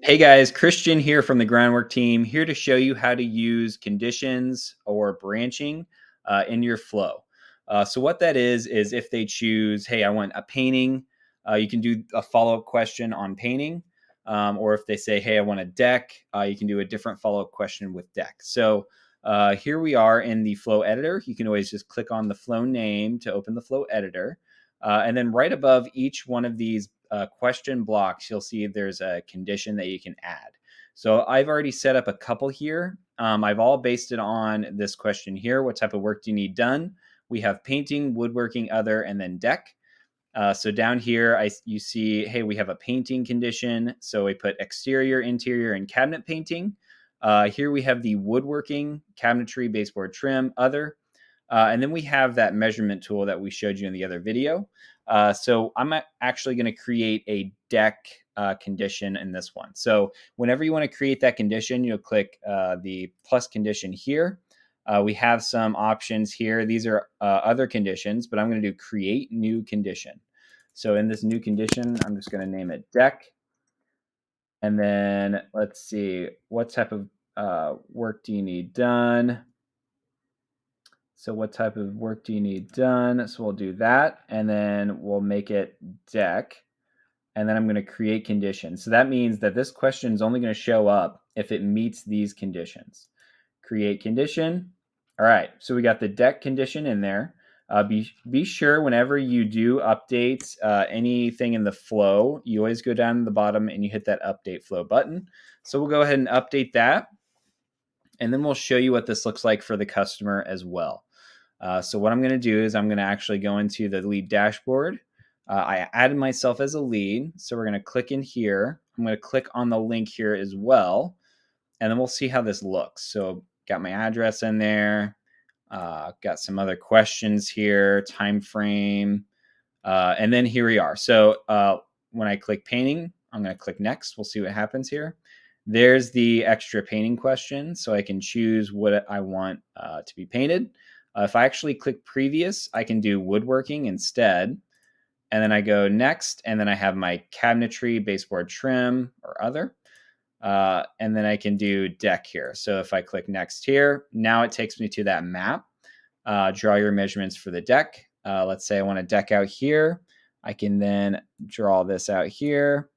Hey guys, Christian here from the Groundwork team, here to show you how to use conditions or branching in your flow. So what that is if they choose, hey, I want a painting, you can do a follow-up question on painting. Or if they say, hey, I want a deck, you can do a different follow-up question with deck. So here we are in the flow editor. You can always just click on the flow name to open the flow editor. And then right above each one of these question blocks, you'll see there's a condition that you can add. So I've already set up a couple here. I've all based it on this question here. What type of work do you need done? We have painting, woodworking, other, and then deck. So down here, you see, hey, we have a painting condition. So we put exterior, interior, and cabinet painting. Here we have the woodworking, cabinetry, baseboard trim, other. And then we have that measurement tool that we showed you in the other video. So I'm actually going to create a deck condition in this one. So whenever you want to create that condition, you'll click the plus condition here. We have some options here. These are other conditions, but I'm going to do create new condition. So in this new condition, I'm just going to name it deck. And then let's see, what type of work do you need done? So what type of work do you need done? So we'll do that, and then we'll make it deck. And then I'm going to create conditions. So that means that this question is only going to show up if it meets these conditions. Create condition. All right, so we got the deck condition in there. Be sure whenever you do update anything in the flow, you always go down to the bottom and you hit that update flow button. So we'll go ahead and update that. And then we'll show you what this looks like for the customer as well. So what I'm going to do is I'm going to actually go into the lead dashboard. I added myself as a lead. So we're going to click in here. I'm going to click on the link here as well. And then we'll see how this looks. So got my address in there. Got some other questions here, time frame. And then here we are. So when I click painting, I'm going to click next. We'll see what happens here. There's the extra painting question. So I can choose what I want to be painted. If I actually click previous, I can do woodworking instead. And then I go next, and then I have my cabinetry, baseboard trim, or other. And then I can do deck here. So if I click next here, now it takes me to that map. Draw your measurements for the deck. Let's say I want a deck out here. I can then draw this out here.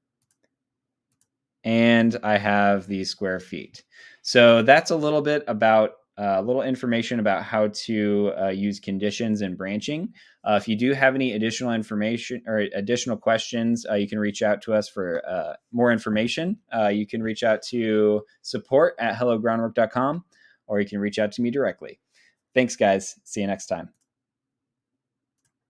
And I have the square feet. So that's a little bit about a little information about how to use conditions and branching. If you do have any additional information or additional questions, you can reach out to us for more information. You can reach out to support@hellogroundwork.com, or you can reach out to me directly. Thanks, guys. See you next time.